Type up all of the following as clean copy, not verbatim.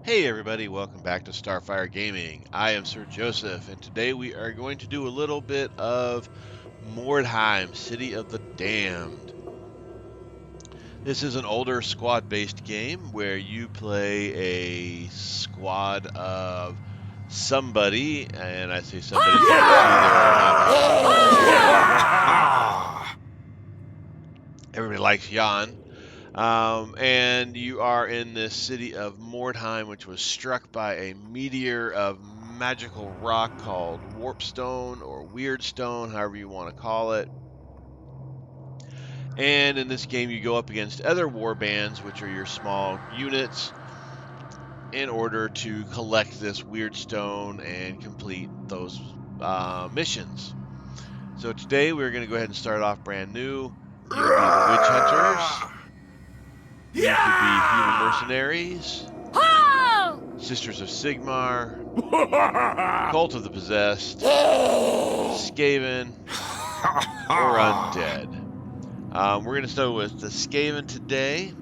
Hey everybody, welcome back to Starfyre Gaming. I am Sir Joseph, and today we are going to do a little bit of Mordheim, City of the Damned. This is an older squad-based game where you play a squad of somebody, and I say somebody so you can see there are not... Everybody likes Jan. And you are in this city of Mordheim, which was struck by a meteor of magical rock called Warpstone or Wyrdstone, however you want to call it. And in this game, you go up against other war bands, which are your small units, in order to collect this Wyrdstone and complete those missions. So today, we're going to go ahead and start off brand new. You'll be the Witch Hunters. You could be human mercenaries, Sisters of Sigmar, Cult of the Possessed, Skaven, or Undead. We're going to start with the Skaven today.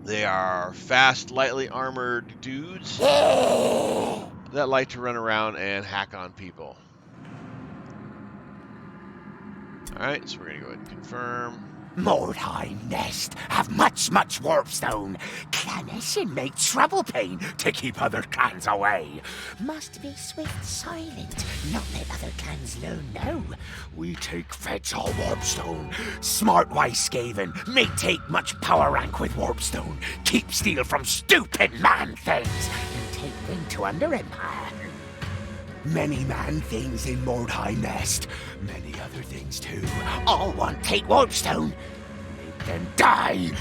They are fast, lightly armored dudes that like to run around and hack on people. Alright, so we're going to go ahead and confirm. Mordheim nest have much warpstone. Clannation make trouble pain to keep other clans away. Must be swift silent, not let other clans learn no. We take fetch all warpstone. Smart wise Skaven may take much power rank with warpstone. Keep steal from stupid man things and take them to under empire. Many man things in Mordheim nest. Many other things too. All want take Warpstone. Make them die.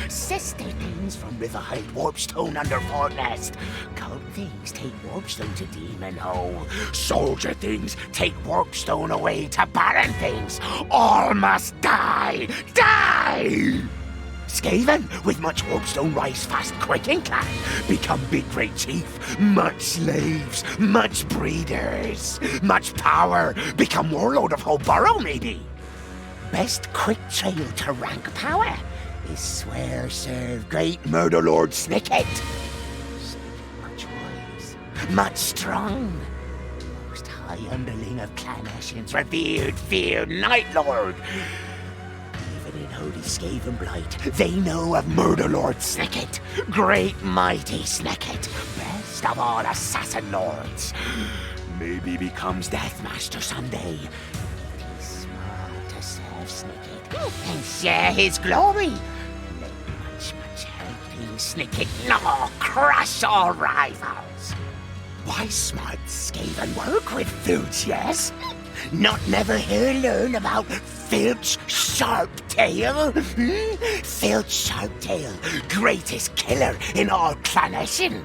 Sister things from Riverhide Warpstone under Fort Nest. Cult things take Warpstone to Demon Hole. Soldier things take Warpstone away to Barren things. All must die. Skaven, with much Warpstone rise fast quick and clan, become big great chief, much slaves, much breeders, much power, become warlord of whole borough maybe. Best quick trail to rank power is swear serve great murder lord Snicket. Much wise, much strong, most high underling of Clan Ashen's revered, feared Night Lord. In holy Skaven blight, they know of Murder Lord Snicket, great mighty Snicket, best of all assassin lords. Maybe becomes Deathmaster someday. He's smart to serve Snicket and share his glory. Make much helping Snicket gnaw, crush all rivals. Why smart Skaven work with Filch, yes? Not never hear learn about Filch Sharptail? Filch Sharptail, greatest killer in all Clannation.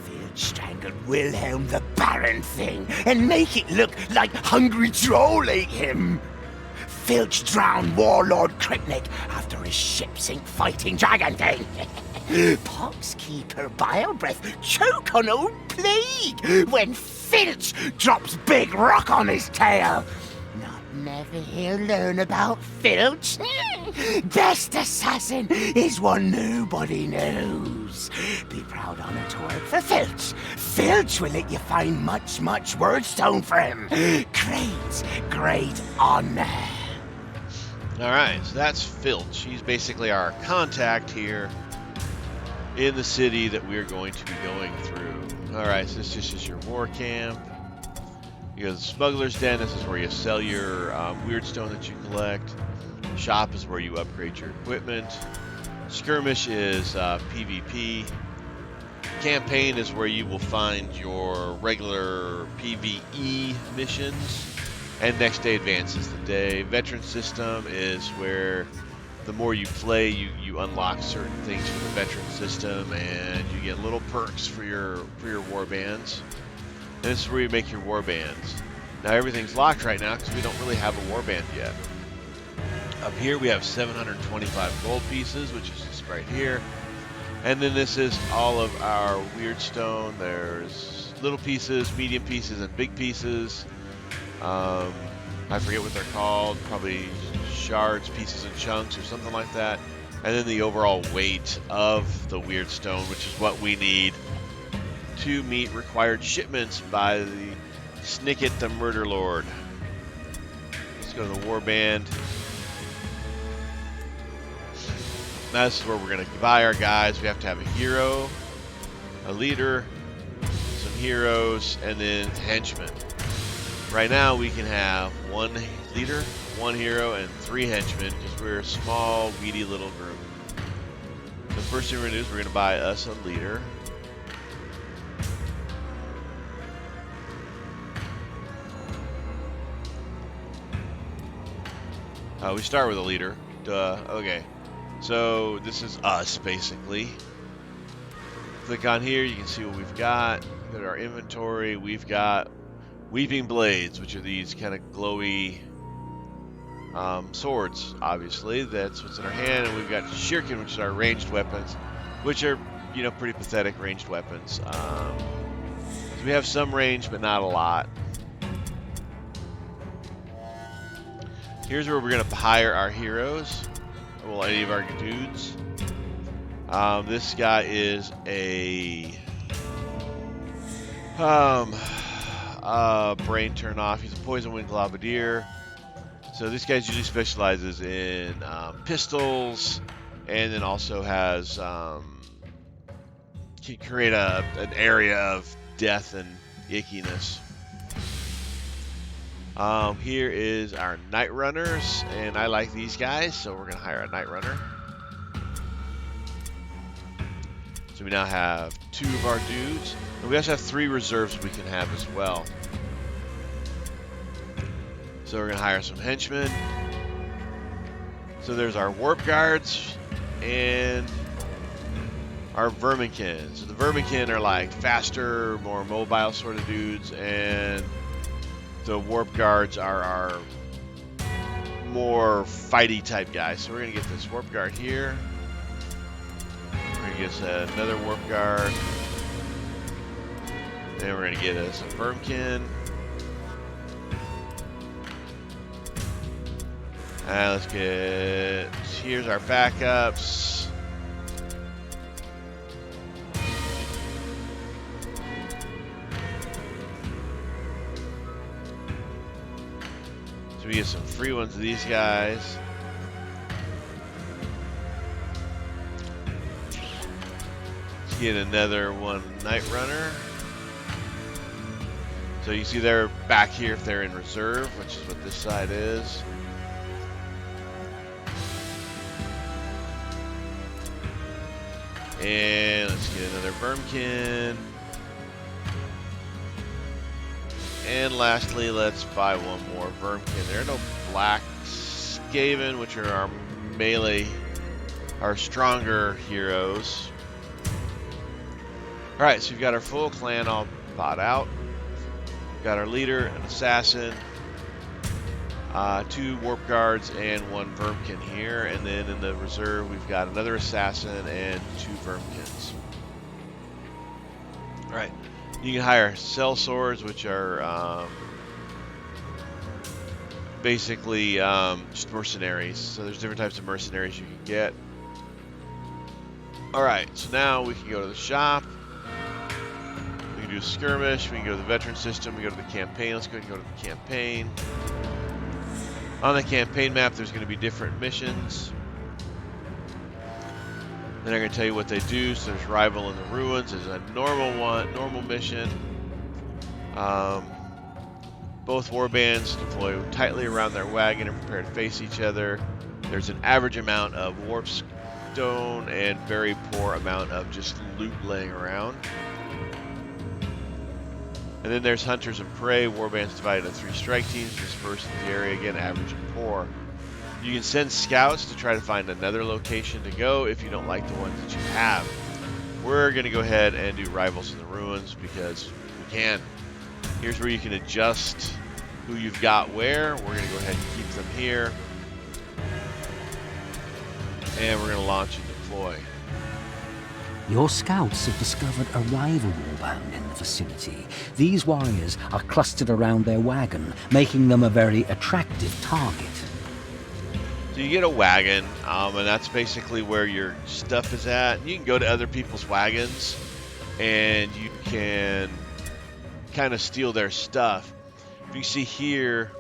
Filch strangled Wilhelm the Baron thing and make it look like hungry troll ate him. Filch drowned Warlord Kripnik after his ship sink fighting dragon thing. Poxkeeper Bile Breath choke on old Plague when Filch drops big rock on his tail. Not never he'll learn about Filch. Best assassin is one nobody knows. Be proud honor to work for Filch. Filch will let you find much Wyrdstone for him. Great honor. Alright, so that's Filch. He's basically our contact here in the city that we're going to be going through. Alright, so this is your war camp. You go to the Smuggler's Den. This is where you sell your Wyrdstone that you collect. Shop is where you upgrade your equipment. Skirmish is PvP. Campaign is where you will find your regular PvE missions. And next day advances the day. Veteran system is where the more you play, you unlock certain things for the veteran system, and you get little perks for your war bands. And this is where you make your war bands. Now everything's locked right now because we don't really have a war band yet. Up here we have 725 gold pieces, which is just right here. And then this is all of our Wyrdstone. There's little pieces, medium pieces, and big pieces. I forget what they're called. Probably shards, pieces, and chunks, or something like that. and then the overall weight of the Wyrdstone, which is what we need to meet required shipments by the Snicket the Murder Lord. Let's go to the Warband. Now this is where we're going to buy our guys. We have to have a hero, a leader, some heroes, and then henchmen. Right now we can have 1 leader, 1 hero, and 3 henchmen because we're a small, weedy little group. The first thing we're going to do is we're going to buy us a leader. We start with a leader. Duh. Okay. So this is us, basically. Click on here, you can see what we've got. Go to our inventory. We've got Weeping Blades, which are these kind of glowy swords, obviously. That's what's in our hand. And we've got Shuriken, which is our ranged weapons, which are, you know, pretty pathetic ranged weapons. So we have some range, but not a lot. Here's where we're going to hire our heroes. Well, any of our dudes. This guy is a brain turn off. He's a poison wind globadier. So this guy usually specializes in pistols, and then also has can create an area of death and ickiness. Here is our Night Runners, and I like these guys, so we're going to hire a Night Runner. So we now have 2 of our dudes, and we also have 3 reserves we can have as well. So we're going to hire some henchmen. So there's our Warp Guards and our Verminkin. So the Verminkin are like faster, more mobile sort of dudes, and the Warp Guards are our more fighty type guys. So we're going to get this Warp Guard here. We're going to get us another Warp Guard. Then we're going to get us a Vermkin. Let's get... Here's our backups. So we get some free ones of these guys. Let's get another one Night Runner. So you see they're back here if they're in reserve, which is what this side is. And let's get another Vermkin. And lastly, let's buy one more Vermkin. There are no black Skaven, which are our melee, our stronger heroes. Alright, so we've got our full clan all bought out. We've got our leader, an assassin, 2 warp guards, and 1 Vermkin here. And then in the reserve, we've got another assassin and 2 Vermkins. Alright. You can hire cell swords, which are basically just mercenaries. So there's different types of mercenaries you can get. Alright, so now we can go to the shop. We can do skirmish. We can go to the veteran system. We go to the campaign. Let's go ahead and go to the campaign. On the campaign map, there's going to be different missions. Then I'm going to tell you what they do. So there's Rival in the Ruins. There's a normal mission. Both warbands deploy tightly around their wagon and prepare to face each other. There's an average amount of Wyrdstone and very poor amount of just loot laying around. And then there's Hunters and Prey. Warbands divided into 3 strike teams dispersed in the area. Again, average and poor. You can send scouts to try to find another location to go if you don't like the ones that you have. We're going to go ahead and do Rivals in the Ruins because we can. Here's where you can adjust who you've got where. We're going to go ahead and keep them here. And we're going to launch and deploy. Your scouts have discovered a rival warband in the vicinity. These warriors are clustered around their wagon, making them a very attractive target. So you get a wagon, and that's basically where your stuff is at. You can go to other people's wagons, and you can kind of steal their stuff. If you see here,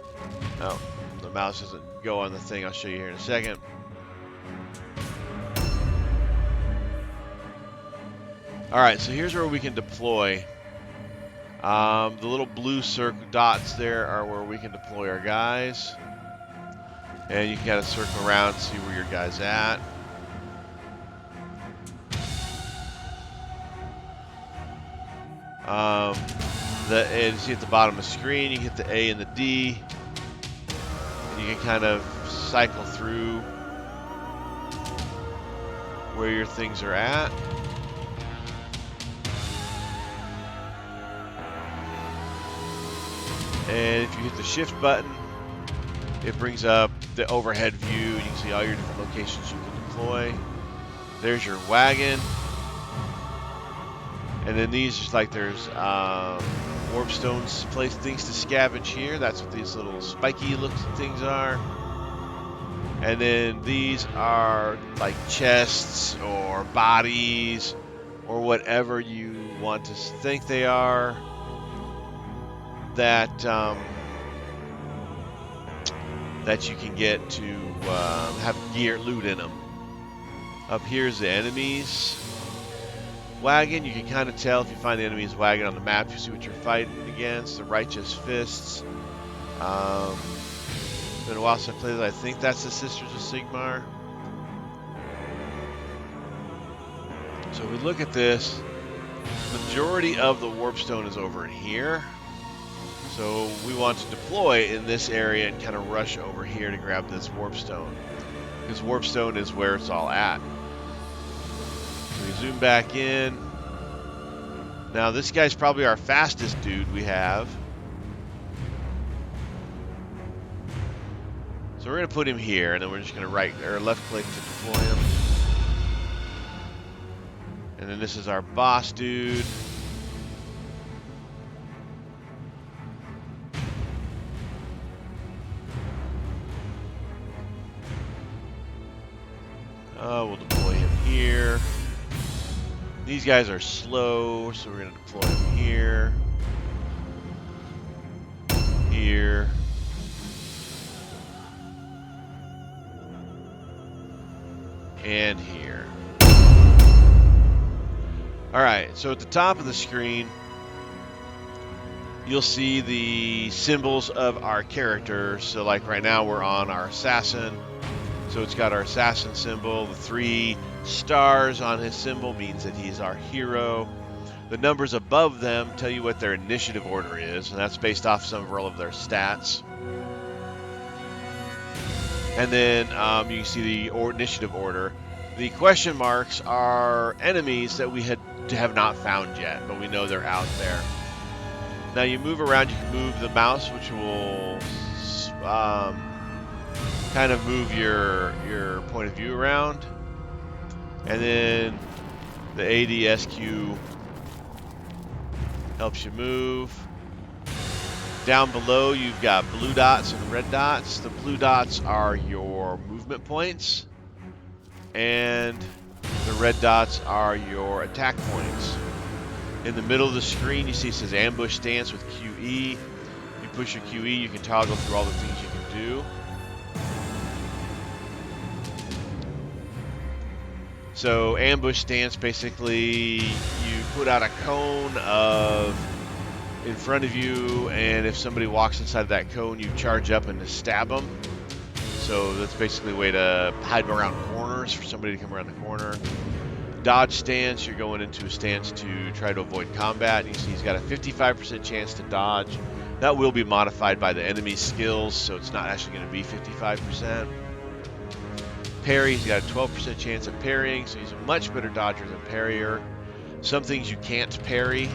oh, the mouse doesn't go on the thing. I'll show you here in a second. All right, so here's where we can deploy. The little blue circle dots there are where we can deploy our guys. And you can kind of circle around and see where your guy's at. And you see at the bottom of the screen, you hit the A and the D. And you can kind of cycle through where your things are at. And if you hit the shift button, it brings up the overhead view. You can see all your different locations you can deploy. There's your wagon. And then these, just like there's Wyrdstone's place things to scavenge here. That's what these little spiky looking things are. And then these are like chests or bodies or whatever you want to think they are that that you can get to have gear loot in them. Up here's the enemies wagon. You can kind of tell if you find the enemy's wagon on the map. You see what you're fighting against. The righteous fists. It's been a while since I played that. I think that's the Sisters of Sigmar. So we look at this. Majority of the Wyrdstone is over here. So we want to deploy in this area and kind of rush over here to grab this Wyrdstone. Because Wyrdstone is where it's all at. So we zoom back in. Now this guy's probably our fastest dude we have. So we're going to put him here, and then we're just going to right or left click to deploy him. And then this is our boss dude. We'll deploy him here. These guys are slow, so we're going to deploy him here. Here. And here. Alright, so at the top of the screen, you'll see the symbols of our characters. So like right now we're on our assassin. So it's got our assassin symbol. The 3 stars on his symbol means that he's our hero. The numbers above them tell you what their initiative order is, and that's based off several of their stats. And then you can see the initiative order. The question marks are enemies that we have not found yet, but we know they're out there. Now you move around, you can move the mouse, which will kind of move your point of view around. And then the ADSQ helps you move. Down below you've got blue dots and red dots. The blue dots are your movement points, and the red dots are your attack points. In the middle of the screen you see it says ambush stance with QE. You push your QE, you can toggle through all the things you can do. So ambush stance, basically you put out a cone in front of you, and if somebody walks inside that cone, you charge up and just stab them. So that's basically a way to hide around corners for somebody to come around the corner. Dodge stance, you're going into a stance to try to avoid combat. You see he's got a 55% chance to dodge. That will be modified by the enemy's skills, so it's not actually going to be 55%. Parry, he's got a 12% chance of parrying, so he's a much better dodger than parrier. Some things you can't parry.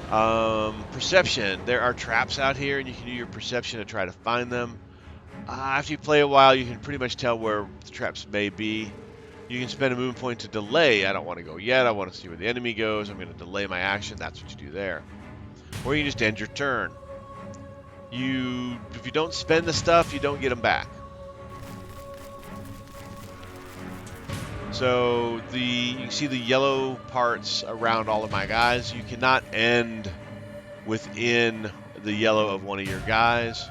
Perception, there are traps out here, and you can do your perception to try to find them. After you play a while, you can pretty much tell where the traps may be. You can spend a movement point to delay. I don't want to go yet. I want to see where the enemy goes. I'm going to delay my action. That's what you do there. Or you just end your turn. If you don't spend the stuff, you don't get them back. So you can see the yellow parts around all of my guys. You cannot end within the yellow of one of your guys.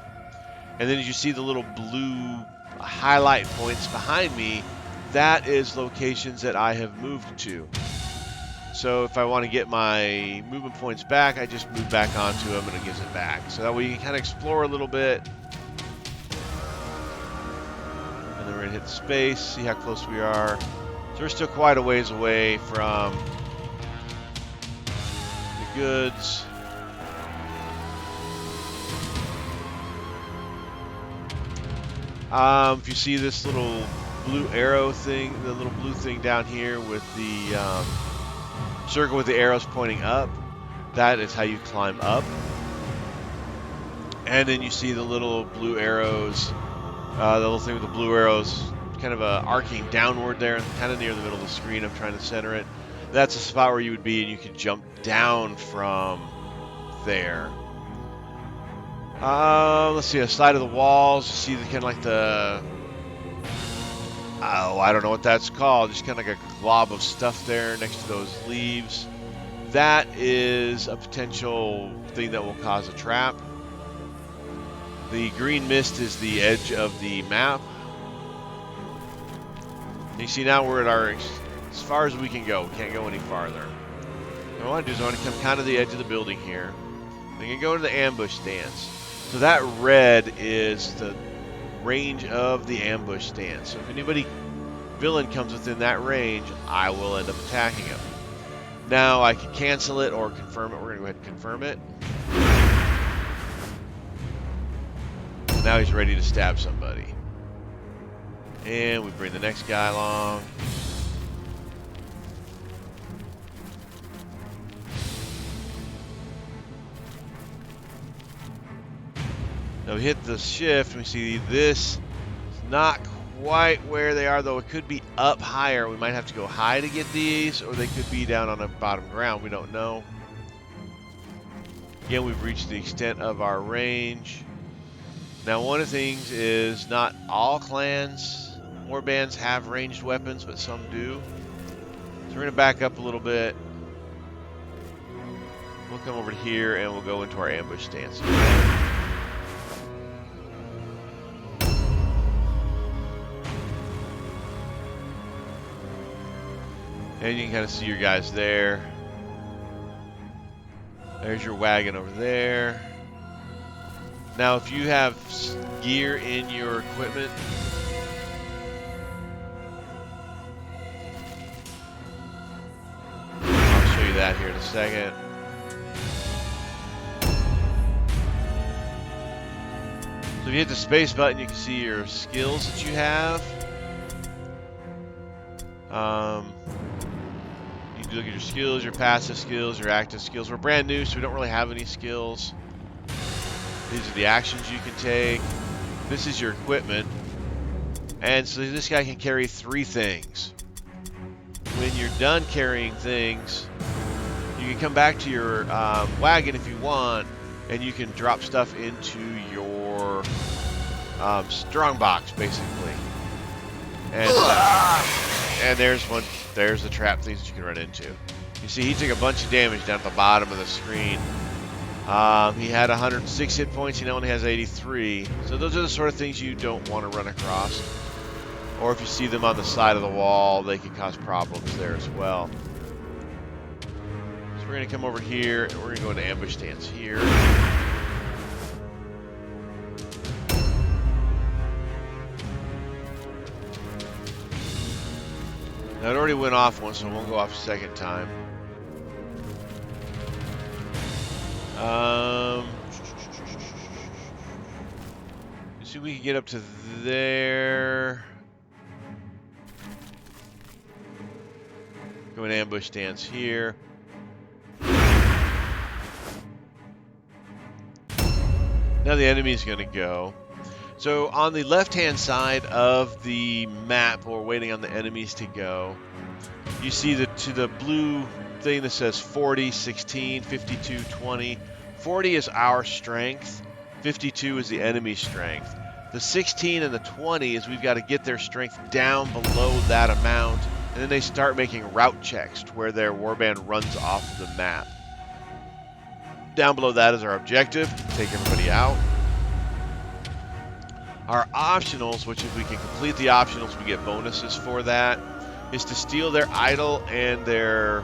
And then as you see the little blue highlight points behind me, that is locations that I have moved to. So if I want to get my movement points back, I just move back onto them and it gives it back. So that way you can kind of explore a little bit. And then we're going to hit the space, see how close we are. So we're still quite a ways away from the goods. If you see this little blue arrow thing, the little blue thing down here with the circle with the arrows pointing up, that is how you climb up. And then you see the little blue arrows, the little thing with the blue arrows kind of arcing downward there, kind of near the middle of the screen. I'm trying to center it. That's a spot where you would be, and you could jump down from there. Let's see, the side of the walls, you see the kind of like the, I don't know what that's called, just kind of like a glob of stuff there next to those leaves. That is a potential thing that will cause a trap. The green mist is the edge of the map. And you see now we're at as far as we can go. We can't go any farther. What I want to do is I want to come kind of the edge of the building here. We can go into the ambush stance. So that red is the range of the ambush stance. So if villain comes within that range, I will end up attacking him. Now I can cancel it or confirm it. We're going to go ahead and confirm it. Now he's ready to stab somebody. And we bring the next guy along. Now we hit the shift, and we see this is not quite where they are, though it could be up higher. We might have to go high to get these, or they could be down on the bottom ground. We don't know. Again, we've reached the extent of our range. Now, one of the things is not all clans or bands have ranged weapons, but some do. So we're going to back up a little bit. We'll come over here, and we'll go into our ambush stance. And you can kind of see your guys there. There's your wagon over there. Now, if you have gear in your equipment, I'll show you that here in a second. So if you hit the space button, you can see your skills that you have. You can look at your skills, your passive skills, your active skills. We're brand new, so we don't really have any skills. These are the actions you can take. This is your equipment. And so this guy can carry 3 things. When you're done carrying things, you can come back to your wagon if you want, and you can drop stuff into your strong box, basically. And there's one. There's the trap things that you can run into. You see, he took a bunch of damage down at the bottom of the screen. He had 106 hit points. He now only has 83. So those are the sort of things you don't want to run across. Or if you see them on the side of the wall, they can cause problems there as well. So we're going to come over here, and we're going to go into ambush stance here. Now, it already went off once, so it won't go off a second time. See if we can get up to there. Go in ambush stance here. Now the enemy's going to go. So on the left-hand side of the map, while we're waiting on the enemies to go, you see the blue thing that says 40, 16, 52, 20. 40 is our strength. 52 is the enemy's strength. The 16 and the 20 is we've got to get their strength down below that amount And then they start making route checks to where their warband runs off the map. Down below that is our objective, take everybody out. Our optionals, which if we can complete the optionals, we get bonuses for that, is to steal their idol and their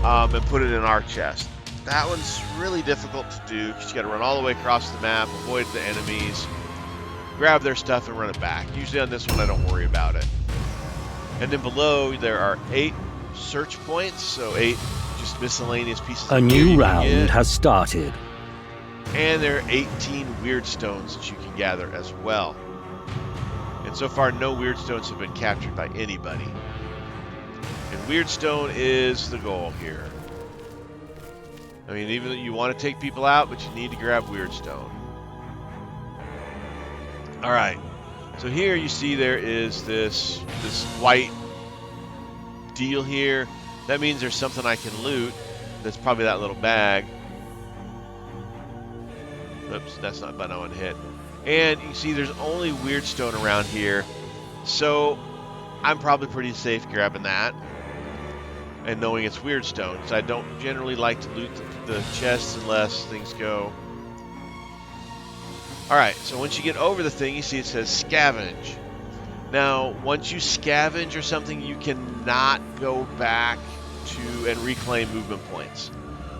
and put it in our chest. That one's really difficult to do because you got to run all the way across the map, avoid the enemies, grab their stuff and run it back. Usually on this one I don't worry about it. And then below there are 8 search points, so 8 just miscellaneous pieces A of gear new you can round get. has started. And there are 18 Wyrdstones that you can gather as well. And so far no Wyrdstones have been captured by anybody. And Wyrdstone is the goal here. I mean, even though you want to take people out, but you need to grab Wyrdstone. Alright, so here you see there is this white deal here. That means there's something I can loot. That's probably that little bag. Oops, that's not a button I want to hit. And you see there's only Wyrdstone around here. So I'm probably pretty safe grabbing that. And knowing it's Wyrdstone, because I don't generally like to loot the chests unless things go. Alright, so once you get over the thing, you see it says scavenge. Now, once you scavenge or something, you cannot go back to and reclaim movement points.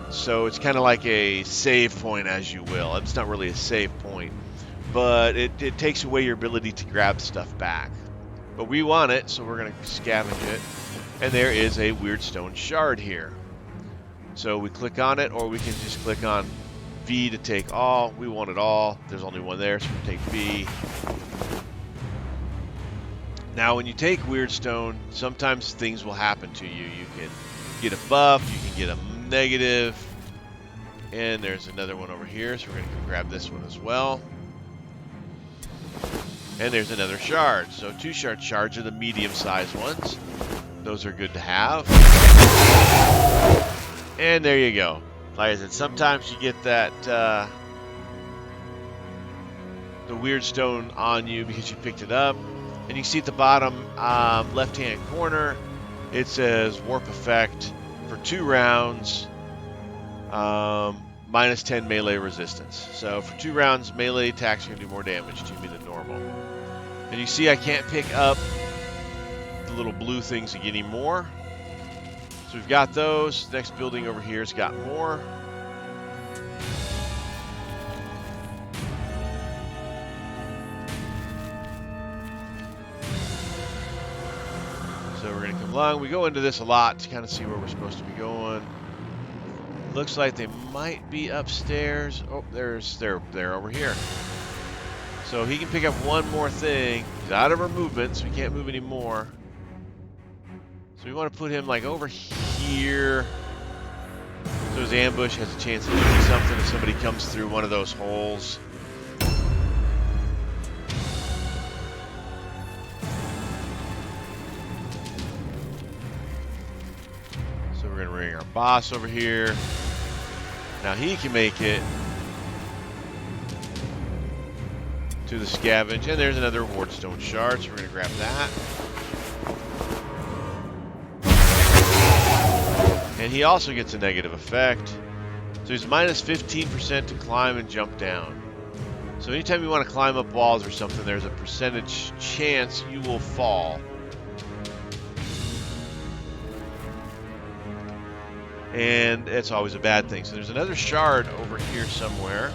So it's kind of like a save point, as you will. It's not really a save point, but it takes away your ability to grab stuff back. But we want it, so we're going to scavenge it. And there is a Wyrdstone shard here. So we click on it, or we can just click on V to take all. We want it all. There's only one there, so we take V. Now, when you take Wyrdstone, sometimes things will happen to you. You can get a buff, you can get a negative. And there's another one over here, so we're going to grab this one as well. And there's another shard. So 2 shards are the medium-sized ones. Those are good to have. And there you go. Like I said, sometimes you get that the Wyrdstone on you because you picked it up. And you see at the bottom left-hand corner, it says Warp Effect for 2 rounds, minus 10 melee resistance. So for 2 rounds, melee attacks are going to do more damage to me than normal. And you see I can't pick up the little blue things anymore. So we've got those. Next building over here has got more. So we're going to come along. We go into this a lot to kind of see where we're supposed to be going. Looks like they might be upstairs. Oh, they're over here. So he can pick up one more thing. He's out of our movement, so we can't move anymore. So we want to put him like over here. So his ambush has a chance to do something if somebody comes through one of those holes. So we're going to bring our boss over here. Now he can make it to the scavenge, and there's another Wyrdstone shard, so we're going to grab that. And he also gets a negative effect. So he's minus 15% to climb and jump down. So anytime you want to climb up walls or something, there's a percentage chance you will fall. And it's always a bad thing. So there's another shard over here somewhere.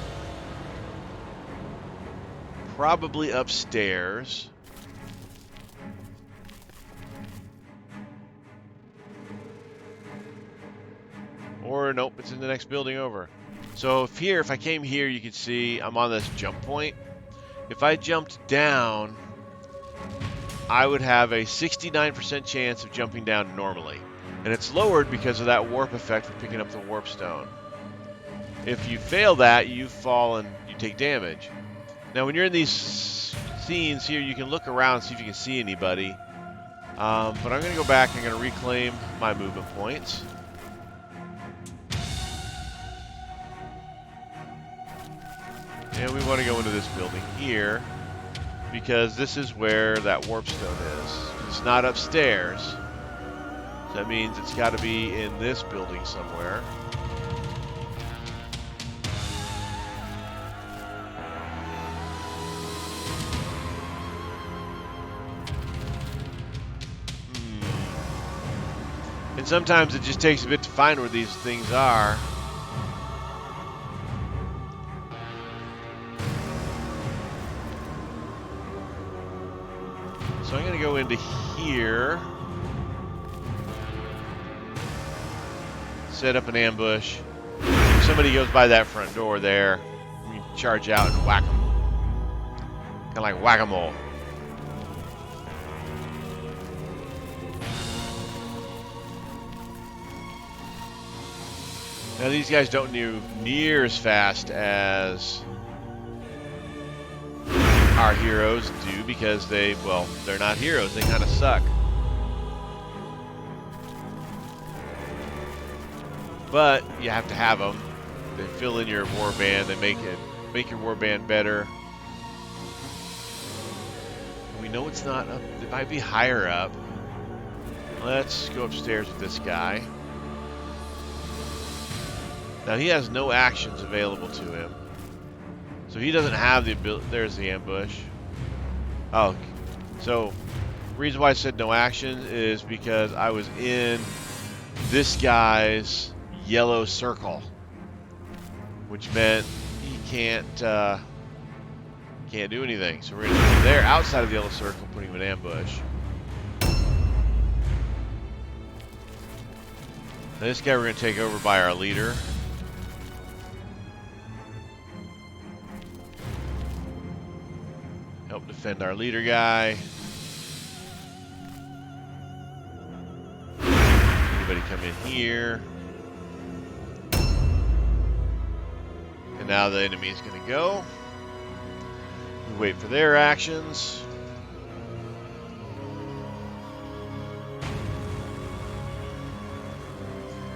Probably upstairs. Or nope, it's in the next building over. So if I came here, you can see I'm on this jump point. If I jumped down, I would have a 69% chance of jumping down normally. And it's lowered because of that warp effect for picking up the Wyrdstone. If you fail that, you fall and you take damage. Now when you're in these scenes here, you can look around and see if you can see anybody. But I'm going to go back and I'm going to reclaim my movement points. And we want to go into this building here because this is where that Wyrdstone is. It's not upstairs. So that means it's got to be in this building somewhere. And sometimes it just takes a bit to find where these things are. So I'm going to go into here. Set up an ambush. If somebody goes by that front door there, you charge out and whack them. Kind of like whack-a-mole. Now these guys don't move near as fast as our heroes do because they're not heroes. They kind of suck. But you have to have them. They fill in your warband. They make your warband better. We know it's not up. It might be higher up. Let's go upstairs with this guy. Now he has no actions available to him. So he doesn't have the ability. There's the ambush. Oh, so the reason why I said no action is because I was in this guy's yellow circle, which meant he can't do anything. So we're going to go there outside of the yellow circle, putting him in ambush. Now this guy we're going to take over by our leader. Help defend our leader guy. Anybody come in here. And now the enemy is going to go. We wait for their actions.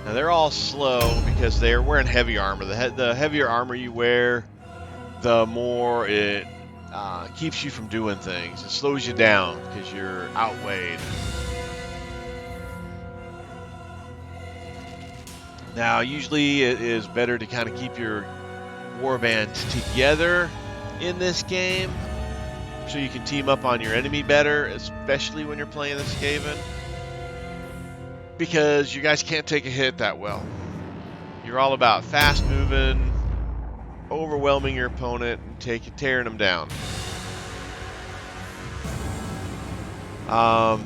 Now they're all slow because they're wearing heavy armor. The heavier armor you wear, the more it keeps you from doing things. It slows you down because you're outweighed. Now, usually it is better to kind of keep your warbands together in this game so you can team up on your enemy better, especially when you're playing the Skaven, because you guys can't take a hit that well. You're all about fast moving, overwhelming your opponent, and tearing them down.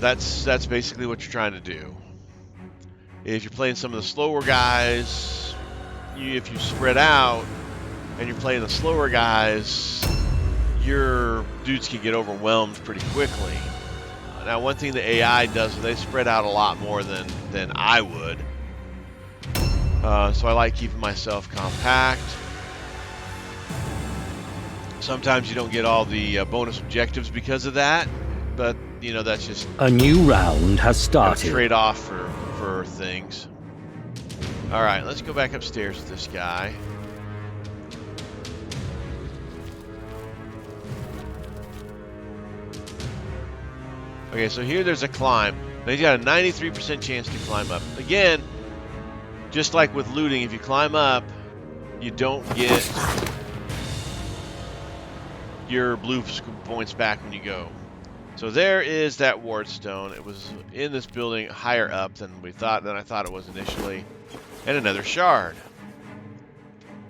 That's basically what you're trying to do. If you're playing some of the slower guys, if you spread out and you're playing the slower guys, your dudes can get overwhelmed pretty quickly. Now, one thing the AI does is they spread out a lot more than I would. So I like keeping myself compact. Sometimes you don't get all the bonus objectives because of that, but you know that's just a new round has started. Trade-off for things. All right, let's go back upstairs with this guy. Okay, so here there's a climb. Now he's got a 93% chance to climb up. Again, just like with looting, if you climb up, you don't get your blue points back when you go. So there is that Wyrdstone. It was in this building higher up than I thought it was initially. And another shard.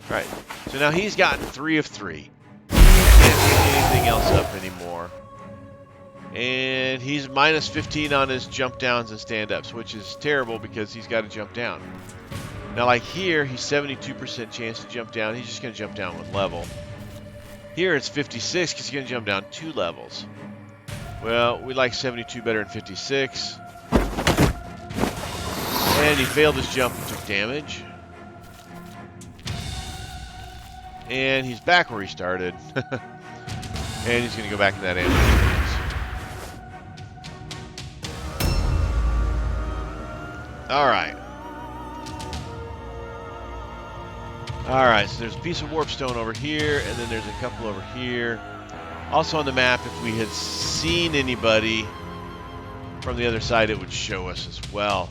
All right. So now he's gotten 3 of 3. Can't pick anything else up anymore. And he's minus 15 on his jump downs and stand ups, which is terrible because he's got to jump down. Now like here, he's 72% chance to jump down. He's just going to jump down 1 level. Here it's 56 because he's going to jump down 2 levels. Well, we like 72 better than 56. And he failed his jump and took damage. And he's back where he started. And he's going to go back in that ambush. Alright. Alright, so there's a piece of warpstone over here, and then there's a couple over here. Also on the map, if we had seen anybody from the other side, it would show us as well.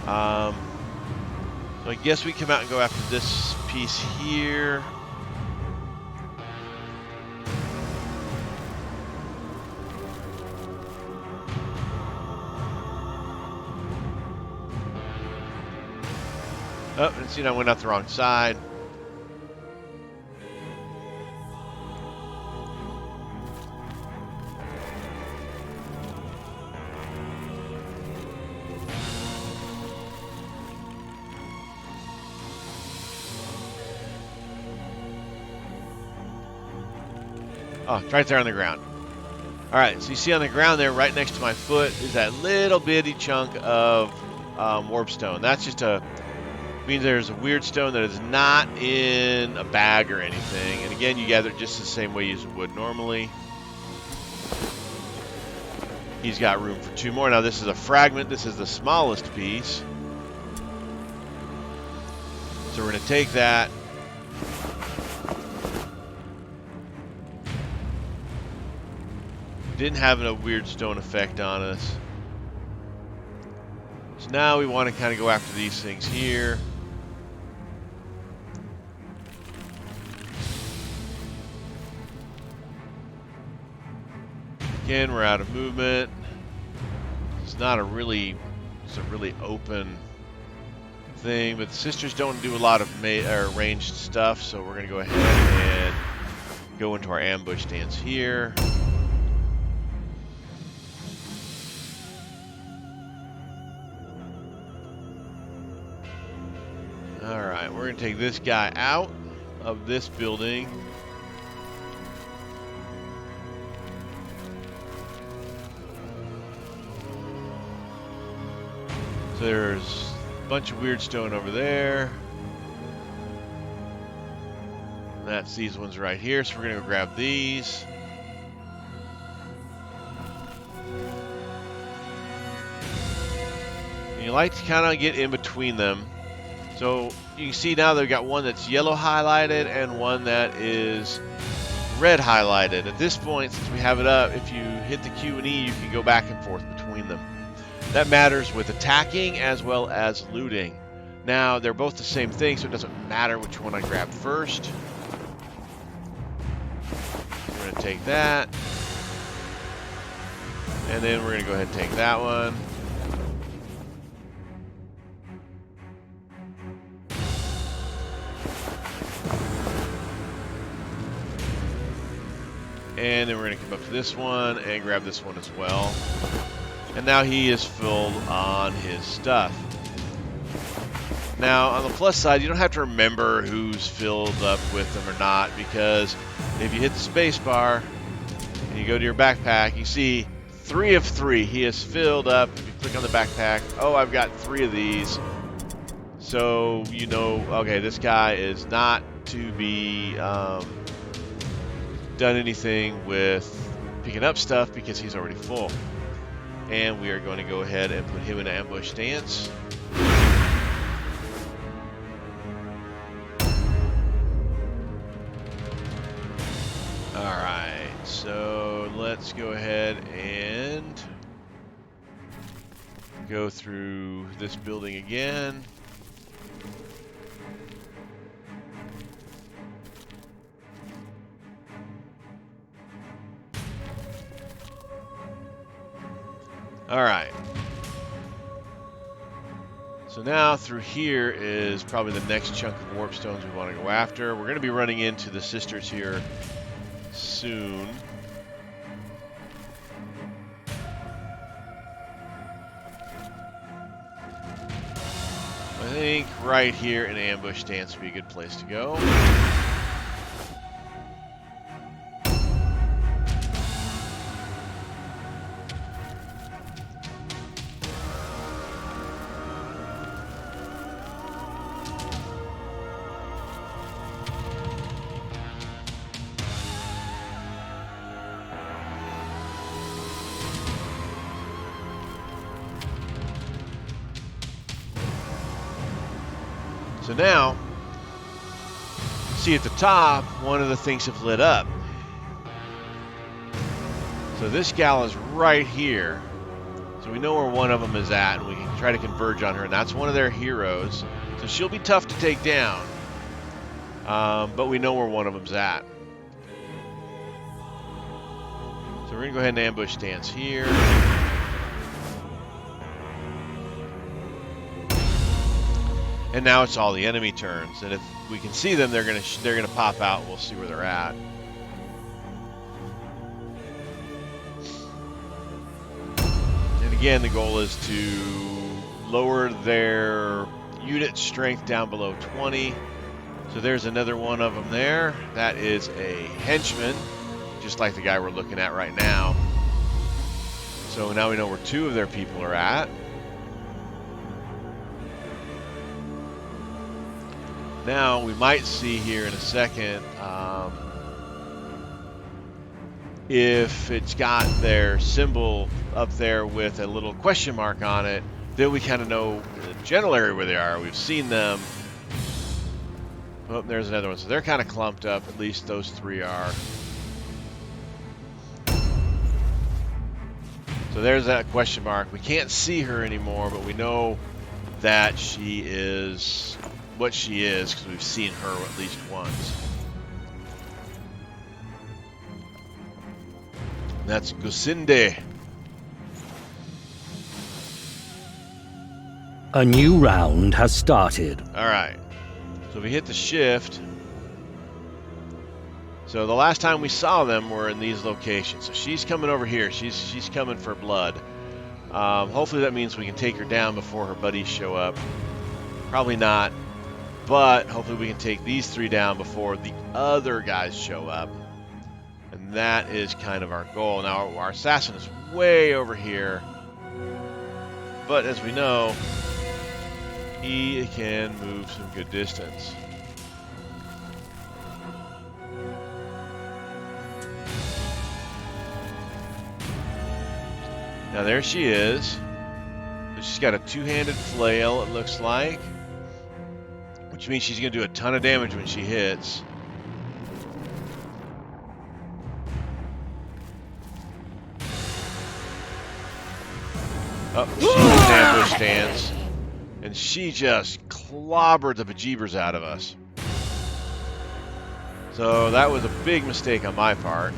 So I guess we come out and go after this piece here. Oh, and see, I went out the wrong side. Oh, it's right there on the ground. All right, so you see on the ground there, right next to my foot, is that little bitty chunk of Wyrdstone. That's just means there's a Wyrdstone that is not in a bag or anything. And again, you gather it just the same way you would normally. He's got room for 2 more. Now this is a fragment. This is the smallest piece. So we're going to take that. Didn't have a Wyrdstone effect on us. So now we want to kind of go after these things here. Again, we're out of movement. It's not a really, it's a really open thing, but the sisters don't do a lot of ranged stuff, so we're going to go ahead and go into our ambush stance here. Alright, we're going to take this guy out of this building. So there's a bunch of Wyrdstone over there. That's these ones right here, so we're going to go grab these. And you like to kind of get in between them. So you can see now they've got one that's yellow highlighted and one that is red highlighted. At this point, since we have it up, if you hit the Q and E, you can go back and forth between them. That matters with attacking as well as looting. Now, they're both the same thing, so it doesn't matter which one I grab first. We're going to take that. And then we're going to go ahead and take that one. And then we're going to come up to this one and grab this one as well. And now he is filled on his stuff. Now, on the plus side, you don't have to remember who's filled up with them or not, because if you hit the space bar and you go to your backpack, you see 3 of 3. He is filled up. If you click on the backpack, oh, I've got 3 of these. So, you know, okay, this guy is not to be done anything with picking up stuff because he's already full. And we are going to go ahead and put him in an ambush stance. Alright, so let's go ahead and go through this building again. Alright. So now through here is probably the next chunk of Wyrdstones we want to go after. We're going to be running into the sisters here soon. I think right here an ambush stance would be a good place to go. So now, see at the top, one of the things have lit up. So this gal is right here. So we know where one of them is at, and we can try to converge on her, and that's one of their heroes. So she'll be tough to take down, but we know where one of them's at. So we're going to go ahead and ambush stance here. And now it's all the enemy turns, and if we can see them, they're gonna pop out. We'll see where they're at. And again, the goal is to lower their unit strength down below 20. So there's another one of them there. That is a henchman, just like the guy we're looking at right now. So now we know where two of their people are at. Now, we might see here in a second if it's got their symbol up there with a little question mark on it, then we kind of know the general area where they are. We've seen them. Oh, there's another one. So they're kind of clumped up. At least those three are. So there's that question mark. We can't see her anymore, but we know that she is what she is because we've seen her at least once. And that's Gusinde. A new round has started. All right. So we hit the shift. So the last time we saw them were in these locations. So she's coming over here. She's coming for blood. Hopefully that means we can take her down before her buddies show up. Probably not. But hopefully we can take these three down before the other guys show up. And that is kind of our goal. Now, our assassin is way over here. But as we know, he can move some good distance. Now there she is. So she's got a two-handed flail, it looks like. Which means she's going to do a ton of damage when she hits. Oh, she's in ambush stance. And she just clobbered the bejeebers out of us. So that was a big mistake on my part.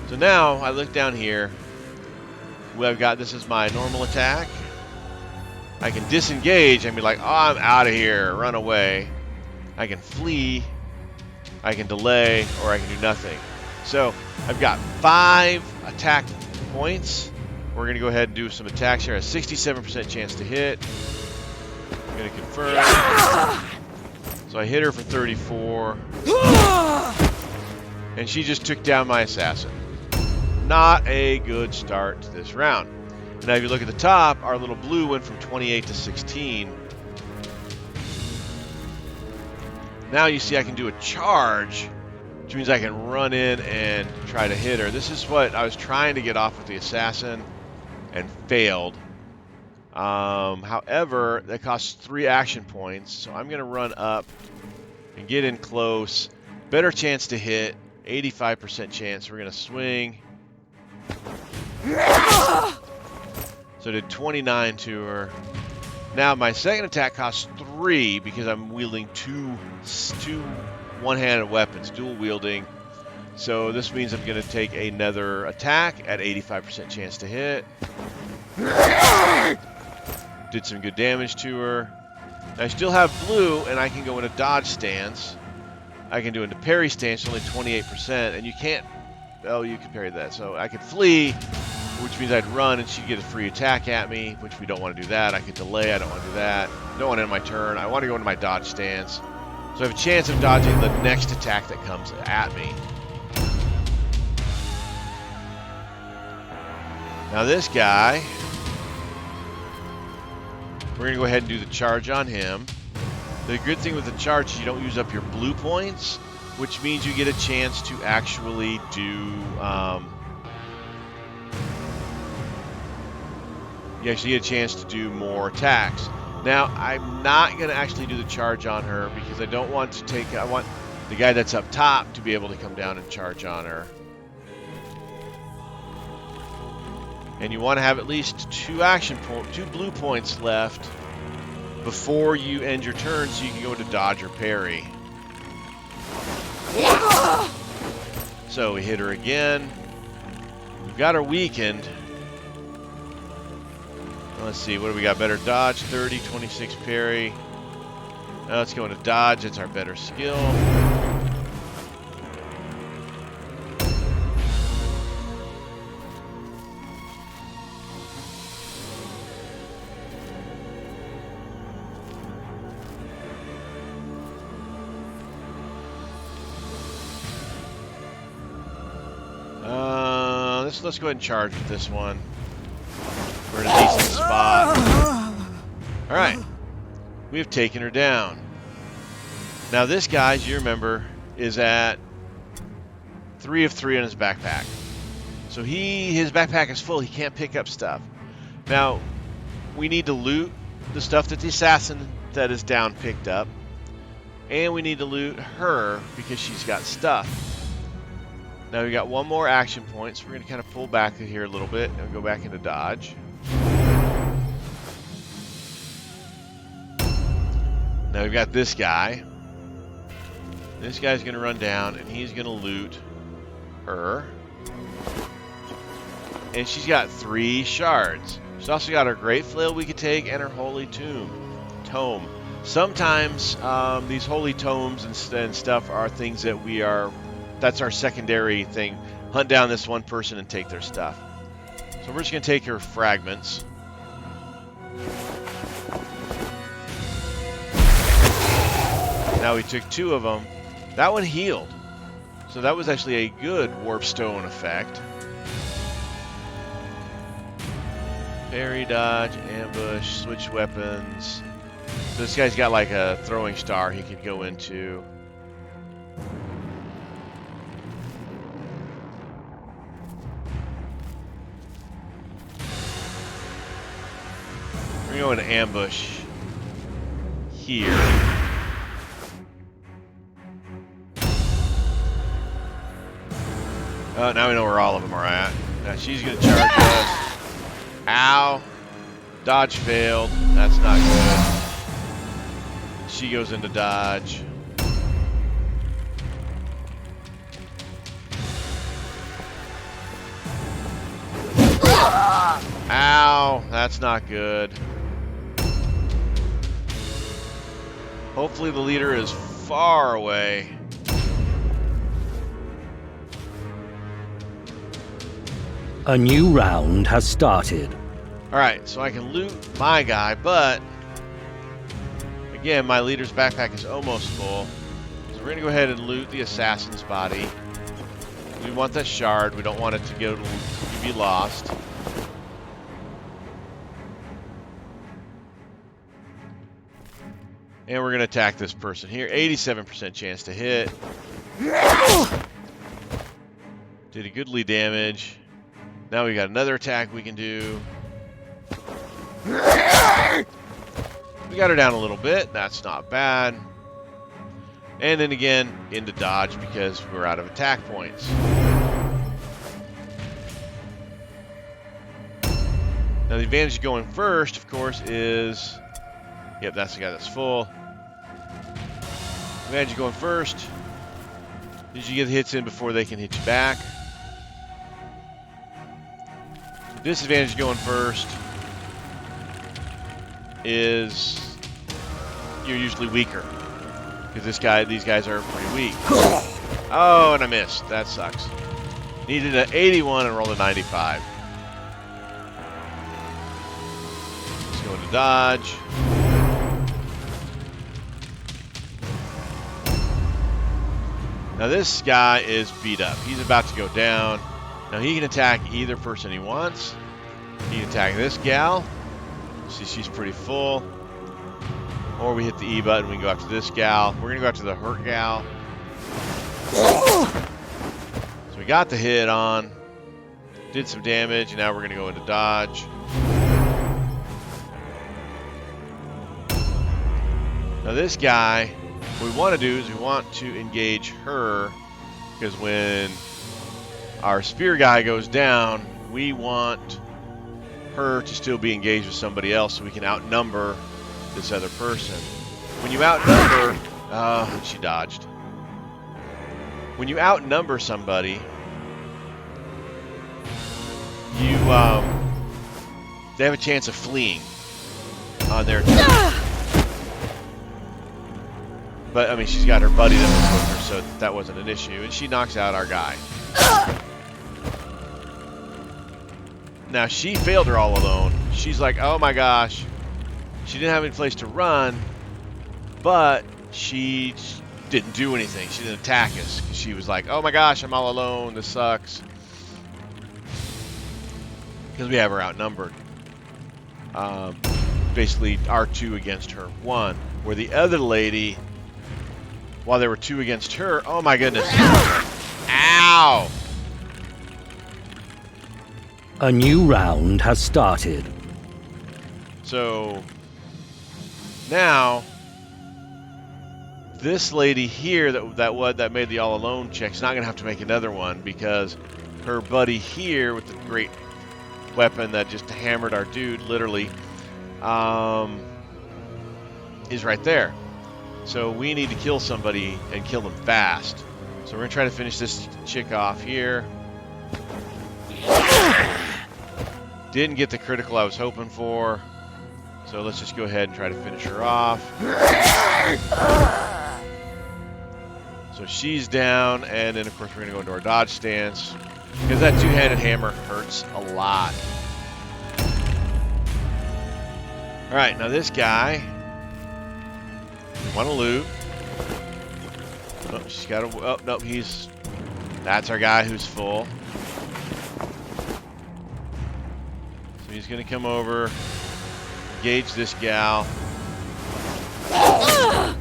So now I look down here. I've got, this is my normal attack. I can disengage and be like, oh, I'm out of here, run away. I can flee, I can delay, or I can do nothing. So I've got 5 attack points. We're going to go ahead and do some attacks here. A 67% chance to hit. I'm going to confirm. So I hit her for 34. And she just took down my assassin. Not a good start to this round. Now if you look at the top, our little blue went from 28 to 16. Now you see I can do a charge, which means I can run in and try to hit her. This is what I was trying to get off with the assassin and failed. However, that costs 3 action points, so I'm going to run up and get in close. Better chance to hit, 85% chance. We're going to swing. So I did 29 to her. Now my second attack costs 3 because I'm wielding two one-handed weapons, dual wielding. So this means I'm going to take another attack at 85% chance to hit. Did some good damage to her. I still have blue, and I can go into dodge stance. I can do into parry stance, only 28%, and you can't. Oh, you can parry that. So I could flee, which means I'd run and she'd get a free attack at me, which we don't want to do that. I could delay, I don't want to do that. Don't want to end my turn. I want to go into my dodge stance. So I have a chance of dodging the next attack that comes at me. Now this guy, we're going to go ahead and do the charge on him. The good thing with the charge is you don't use up your blue points, which means you get a chance to actually do you actually get a chance to do more attacks. Now, I'm not going to actually do the charge on her because I don't want to take... I want the guy that's up top to be able to come down and charge on her. And you want to have at least two blue points left before you end your turn, so you can go into dodge or parry. So we hit her again. We've got her weakened. Let's see, what do we got? Better dodge, 30, 26 parry. Now let's go into dodge, it's our better skill. Let's go ahead and charge with this one. We're in a decent spot. Alright. We have taken her down. Now this guy, as you remember, is at 3 of 3 on his backpack. So his backpack is full. He can't pick up stuff. Now, we need to loot the stuff that the assassin that is down picked up. And we need to loot her because she's got stuff. Now we got one more action point, so we're going to kind of pull back here a little bit and go back into dodge. Now we've got this guy. This guy's going to run down and he's going to loot her. And she's got 3 shards. She's also got her great flail we could take and her holy tome. Sometimes these holy tomes and stuff are things that that's our secondary thing. Hunt down this one person and take their stuff. So we're just going to take her fragments. Now we took 2 of them. That one healed. So that was actually a good Wyrdstone effect. Parry, dodge, ambush, switch weapons. So this guy's got like a throwing star he could go into. We're going to ambush here. Oh, now we know where all of them are at. Now she's going to charge us. Ow. Dodge failed. That's not good. She goes into dodge. Ow. That's not good. Hopefully the leader is far away. A new round has started. Alright, so I can loot my guy, but again, my leader's backpack is almost full. So we're going to go ahead and loot the assassin's body. We want that shard. We don't want it to be lost. And we're going to attack this person here. 87% chance to hit. Did a goodly damage. Now we got another attack we can do. We got her down a little bit. That's not bad. And then again, into dodge because we're out of attack points. Now the advantage of going first, of course, is... Yep, that's the guy that's full. Advantage of going first is you get the hits in before they can hit you back. Disadvantage of going first is you're usually weaker because these guys are pretty weak. Oh, and I missed. That sucks. Needed an 81 and rolled a 95. Let's go into dodge. Now this guy is beat up. He's about to go down. Now he can attack either person he wants. He can attack this gal. See, she's pretty full. Or we hit the E button, we can go after this gal. We're going to go after the hurt gal. So we got the hit on. Did some damage, and now we're going to go into dodge. Now this guy, what we want to do is we want to engage her, because when our spear guy goes down, we want her to still be engaged with somebody else so we can outnumber this other person. When you outnumber... she dodged. When you outnumber somebody, you, they have a chance of fleeing on their turn. But, I mean, she's got her buddy that was with her, so that wasn't an issue. And she knocks out our guy. Now, she failed her all alone. She's like, oh my gosh. She didn't have any place to run, but she didn't do anything. She didn't attack us. She was like, oh my gosh, I'm all alone. This sucks. Because we have her outnumbered. Basically, our 2 against her 1. Where the other lady, while there were 2 against her, oh my goodness. Ow! A new round has started. So now this lady here that made the all alone check is not going to have to make another one because her buddy here with the great weapon that just hammered our dude literally is right there. So we need to kill somebody and kill them fast. So we're going to try to finish this chick off here. Didn't get the critical I was hoping for. So let's just go ahead and try to finish her off. So she's down, and then of course we're going to go into our dodge stance. Because that two-handed hammer hurts a lot. Alright, now this guy. Want to loot. Oh, she's got a... Oh, no, he's... That's our guy who's full. So he's going to come over, engage this gal. Because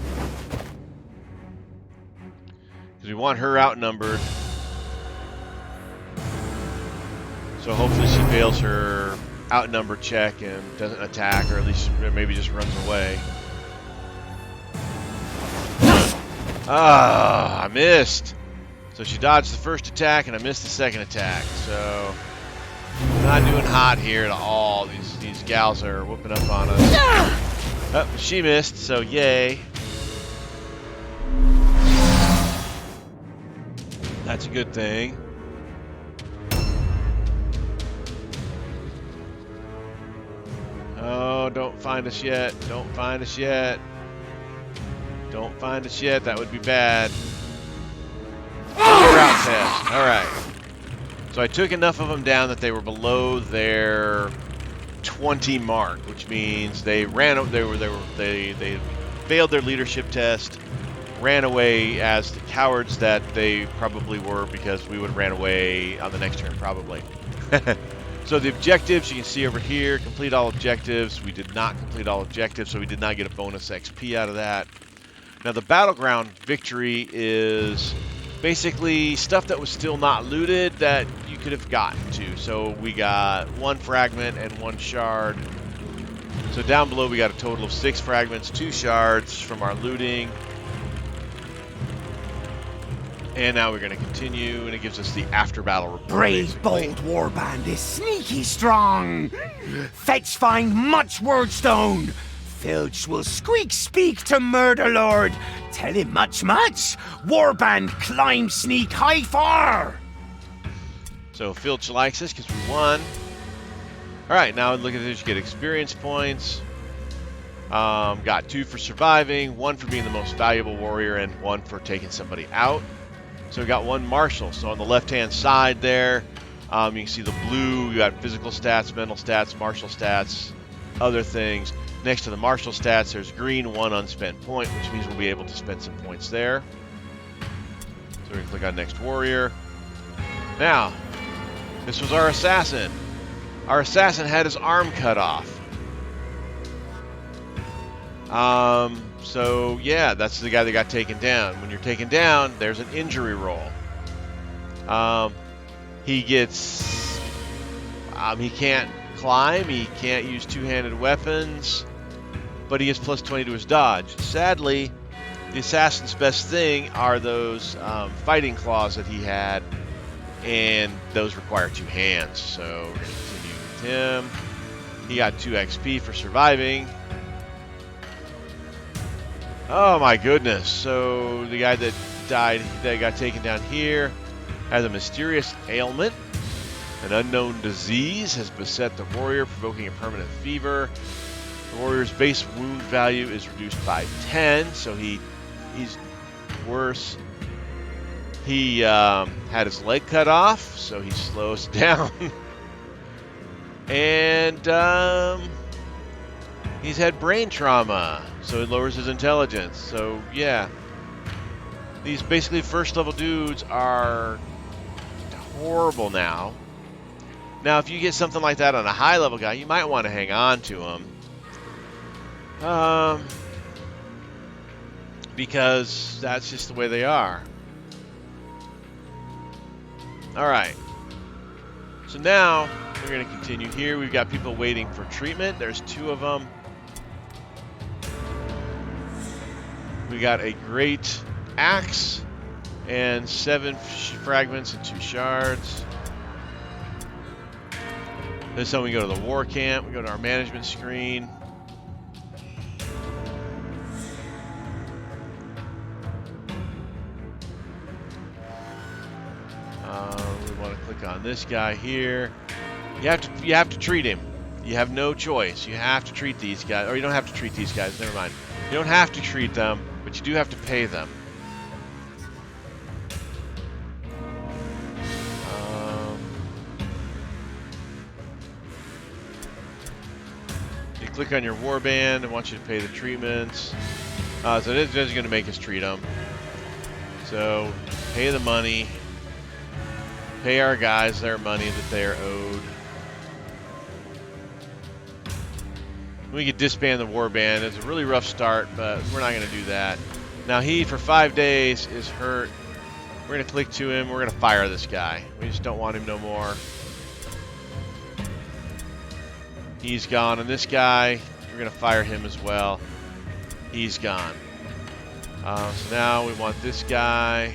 we want her outnumbered. So hopefully she fails her outnumber check and doesn't attack, or at least maybe just runs away. Ah, I missed. So she dodged the first attack and I missed the second attack. So not doing hot here at all. These gals are whooping up on us. Oh, she missed, so yay. That's a good thing. Oh, don't find us yet. Don't find us yet. Don't find us yet. That would be bad. Route test. All right. So I took enough of them down that they were below their 20 mark, which means they ran. They failed their leadership test, ran away as the cowards that they probably were, because we would have ran away on the next turn probably. So the objectives you can see over here: complete all objectives. We did not complete all objectives, so we did not get a bonus XP out of that. Now the battleground victory is basically stuff that was still not looted that you could have gotten to. So we got 1 fragment and 1 shard. So down below we got a total of 6 fragments, 2 shards from our looting. And now we're going to continue, and it gives us the after battle report. Brave, bold warband is sneaky strong. Fetch find much Wyrdstone. Filch will speak to Murder Lord. Tell him much. Warband climb sneak high far. So Filch likes us because we won. Alright, now look at this. You get experience points. Got 2 for surviving, 1 for being the most valuable warrior, and 1 for taking somebody out. So we got 1 marshal. So on the left-hand side there, you can see the blue. You got physical stats, mental stats, martial stats, other things. Next to the martial stats, there's green, 1 unspent point, which means we'll be able to spend some points there. So we can click on next warrior. Now, this was our assassin. Our assassin had his arm cut off. So yeah, that's the guy that got taken down. When you're taken down, there's an injury roll. He gets, he can't climb, he can't use two-handed weapons, but he gets plus 20 to his dodge. Sadly, the assassin's best thing are those fighting claws that he had, and those require 2 hands. So we're going to continue with him. He got 2 XP for surviving. Oh my goodness. So the guy that died, that got taken down here, has a mysterious ailment. An unknown disease has beset the warrior, provoking a permanent fever. The warrior's base wound value is reduced by 10, so he's worse. He had his leg cut off, so he slows down. And he's had brain trauma, so it lowers his intelligence. So yeah, these basically first level dudes are horrible now. Now, if you get something like that on a high level guy, you might want to hang on to him. Because that's just the way they are. Alright. So now, we're going to continue here. We've got people waiting for treatment. There's 2 of them. We got a great axe and 7 fragments and 2 shards. This time we go to the war camp. We go to our management screen. We want to click on this guy here. You have to treat him. You have no choice. You have to treat these guys, or you don't have to treat these guys. Never mind. You don't have to treat them, but you do have to pay them. You click on your warband. It wants you to pay the treatments. So this is going to make us treat them. So pay the money. Pay our guys their money that they are owed. We could disband the warband. It's a really rough start, but we're not going to do that. Now he, for 5 days, is hurt. We're going to click to him. We're going to fire this guy. We just don't want him no more. He's gone. And this guy, we're going to fire him as well. He's gone. So now we want this guy.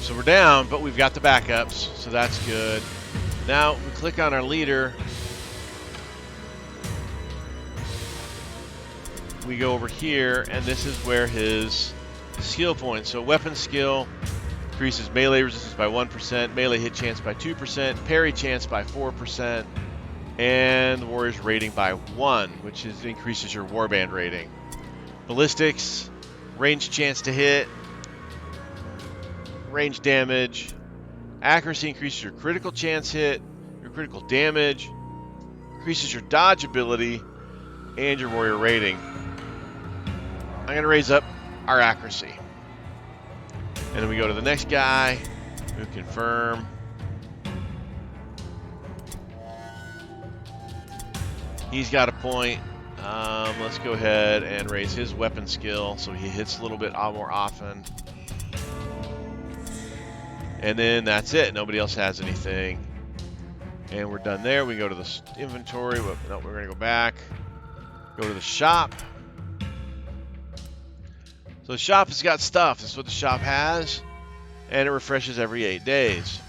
So we're down, but we've got the backups, so that's good. Now we click on our leader. We go over here, and this is where his skill points. So weapon skill increases melee resistance by 1%, melee hit chance by 2%, parry chance by 4%, and the warrior's rating by 1, which increases your warband rating. Ballistics, range chance to hit, range damage, accuracy increases your critical chance hit, your critical damage, increases your dodge ability, and your warrior rating. I'm going to raise up our accuracy. And then we go to the next guy, who confirm. He's got a point. Let's go ahead and raise his weapon skill so he hits a little bit more often. And then that's it. Nobody else has anything. And we're done there. We go to the inventory. No, we're going to go back. Go to the shop. So the shop has got stuff. This is what the shop has. And it refreshes every 8 days.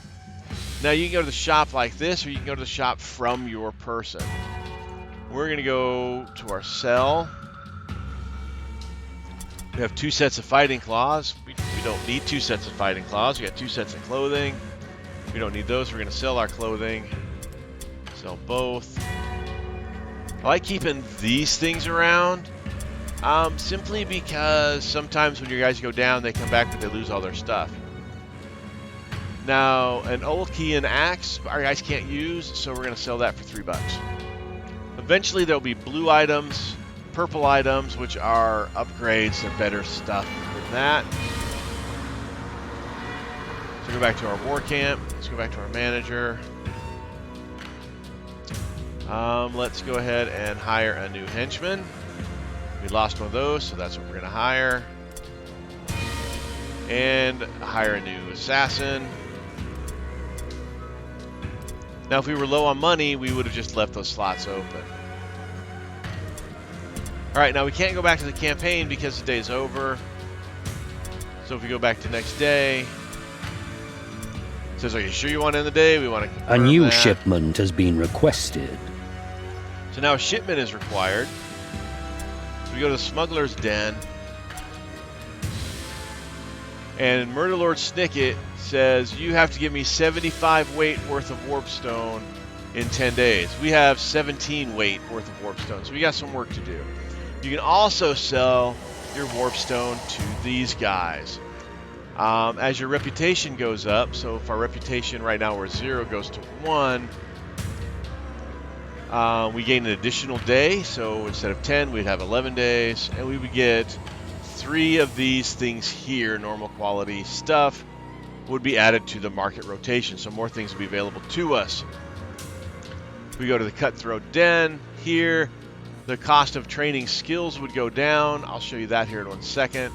Now you can go to the shop like this, or you can go to the shop from your person. We're going to go to our cell. We have 2 sets of fighting claws. We don't need 2 sets of fighting claws. We got 2 sets of clothing. We don't need those. We're going to sell our clothing. Sell both. I like keeping these things around. Simply because sometimes when your guys go down, they come back, but they lose all their stuff. Now, an old key and axe, our guys can't use, so we're going to sell that for $3. Eventually, there'll be blue items, purple items, which are upgrades. They're better stuff than that. So go back to our war camp. Let's go back to our manager. Let's go ahead and hire a new henchman. We lost one of those, so that's what we're going to hire. And hire a new assassin. Now, if we were low on money, we would have just left those slots open. Alright, now we can't go back to the campaign because the day's over. So if we go back to next day, Says, are you sure you want to end the day? We want to A confirm new that. shipment has been requested. So now a shipment is required. So we go to the smuggler's den. And Murder Lord Snicket says, you have to give me 75 weight worth of Wyrdstone in 10 days. We have 17 weight worth of Wyrdstone, so we got some work to do. You can also sell your Wyrdstone to these guys. As your reputation goes up, so if our reputation right now we're 0 goes to 1, we gain an additional day. So instead of 10, we'd have 11 days, and we would get 3 of these things here, normal quality stuff, would be added to the market rotation. So more things would be available to us. We go to the Cutthroat Den here. The cost of training skills would go down. I'll show you that here in 1 second.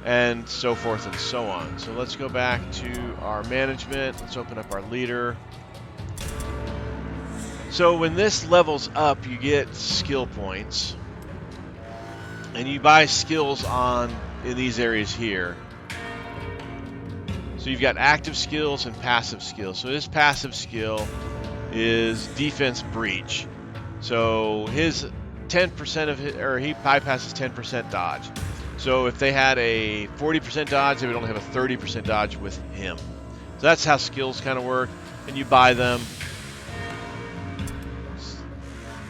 And so forth and so on. So let's go back to our management. Let's open up our leader. So when this levels up, you get skill points. And you buy skills in these areas here. So you've got active skills and passive skills. So his passive skill is defense breach. So his 10% of his, or he bypasses 10% dodge. So if they had a 40% dodge, they would only have a 30% dodge with him. So that's how skills kind of work. And you buy them.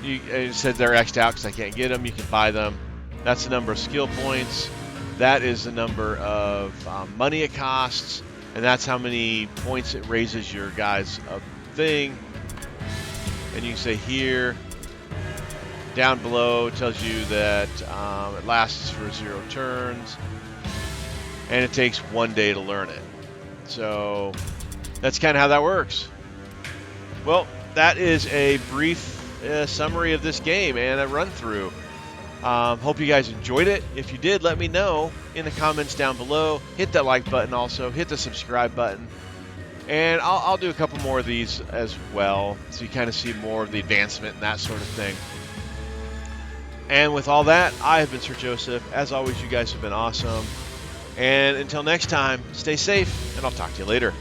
It said they're X'd out because I can't get them. You can buy them. That's the number of skill points. That is the number of money it costs. And that's how many points it raises your guys' thing. And you can say here, down below, it tells you that it lasts for 0 turns. And it takes 1 day to learn it. So that's kind of how that works. Well, that is a brief summary of this game and a run through. Hope you guys enjoyed it. If you did, let me know in the comments down below. Hit that like button also. Hit the subscribe button. And I'll do a couple more of these as well, so you kind of see more of the advancement and that sort of thing. And with all that, I have been Sir Joseph. As always, you guys have been awesome. And until next time, stay safe, and I'll talk to you later.